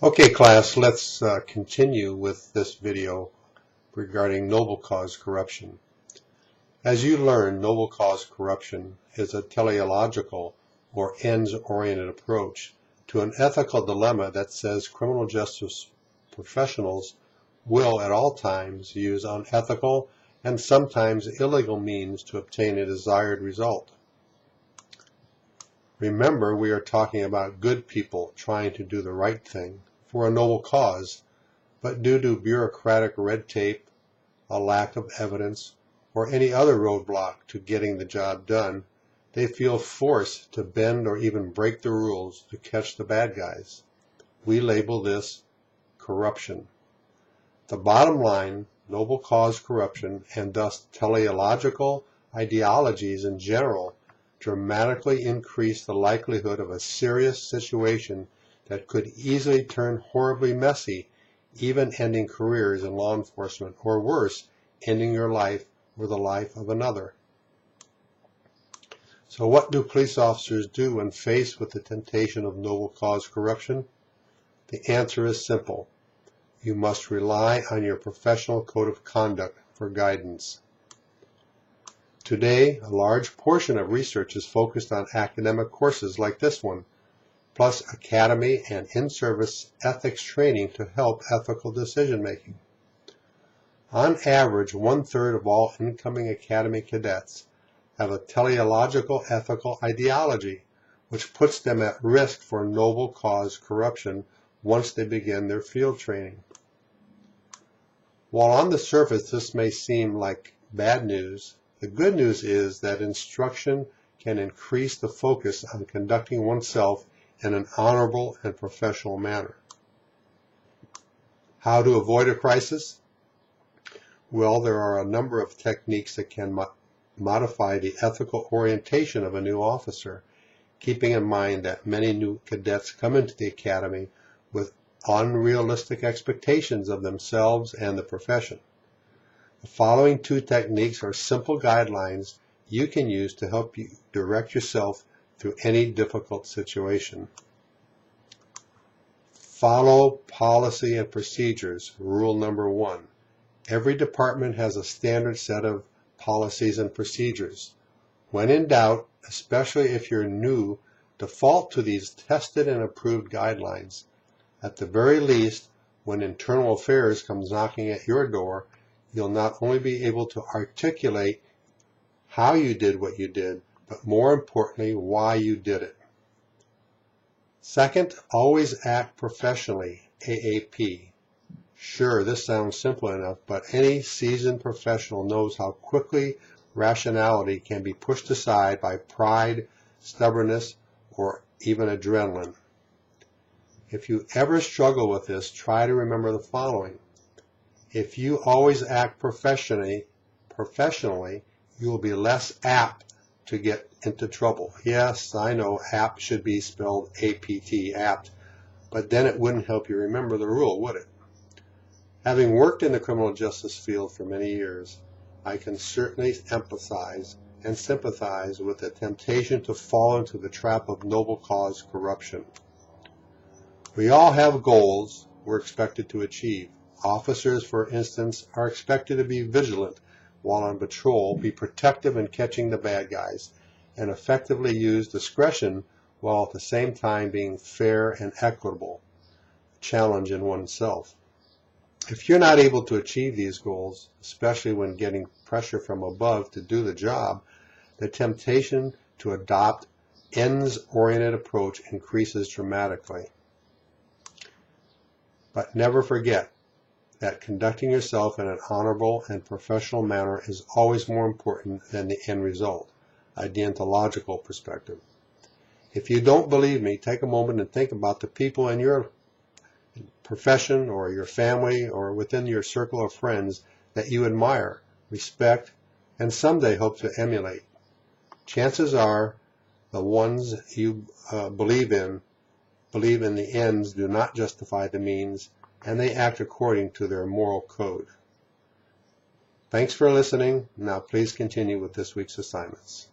Okay, class, let's continue with this video regarding noble cause corruption. As you learn, noble cause corruption is a teleological or ends-oriented approach to an ethical dilemma that says criminal justice professionals will at all times use unethical and sometimes illegal means to obtain a desired result. Remember, we are talking about good people trying to do the right thing for a noble cause, but due to bureaucratic red tape, a lack of evidence, or any other roadblock to getting the job done, they feel forced to bend or even break the rules to catch the bad guys. We label this corruption. The bottom line, noble cause corruption, and thus teleological ideologies in general, dramatically increase the likelihood of a serious situation that could easily turn horribly messy, even ending careers in law enforcement, or worse, ending your life or the life of another. So what do police officers do when faced with the temptation of noble cause corruption? The answer is simple. You must rely on your professional code of conduct for guidance. Today, a large portion of research is focused on academic courses like this one, plus academy and in-service ethics training to help ethical decision-making. On average, 1/3 of all incoming academy cadets have a teleological ethical ideology, which puts them at risk for noble cause corruption once they begin their field training. While on the surface this may seem like bad news, the good news is that instruction can increase the focus on conducting oneself in an honorable and professional manner. How to avoid a crisis? Well, there are a number of techniques that can modify the ethical orientation of a new officer, keeping in mind that many new cadets come into the academy with unrealistic expectations of themselves and the profession. The following two techniques are simple guidelines you can use to help you direct yourself through any difficult situation. Follow policy and procedures. Rule number 1. Every department has a standard set of policies and procedures. When in doubt, especially if you're new, default to these tested and approved guidelines. At the very least, when internal affairs comes knocking at your door, you'll not only be able to articulate how you did what you did, but more importantly, why you did it. Second, always act professionally, AAP. Sure, this sounds simple enough, but any seasoned professional knows how quickly rationality can be pushed aside by pride, stubbornness, or even adrenaline. If you ever struggle with this, try to remember the following. If you always act professionally, you will be less apt to get into trouble. Yes, I know apt should be spelled APT, apt, but then it wouldn't help you remember the rule, would it? Having worked in the criminal justice field for many years, I can certainly empathize and sympathize with the temptation to fall into the trap of noble cause corruption. We all have goals we're expected to achieve. Officers, for instance, are expected to be vigilant while on patrol, be protective in catching the bad guys, and effectively use discretion while at the same time being fair and equitable, a challenge in oneself. If you're not able to achieve these goals, especially when getting pressure from above to do the job, the temptation to adopt ends-oriented approach increases dramatically. But never forget that conducting yourself in an honorable and professional manner is always more important than the end result, a deontological perspective. If you don't believe me, take a moment and think about the people in your profession or your family or within your circle of friends that you admire, respect, and someday hope to emulate. Chances are the ones you believe in the ends do not justify the means, and they act according to their moral code. Thanks for listening. Now please continue with this week's assignments.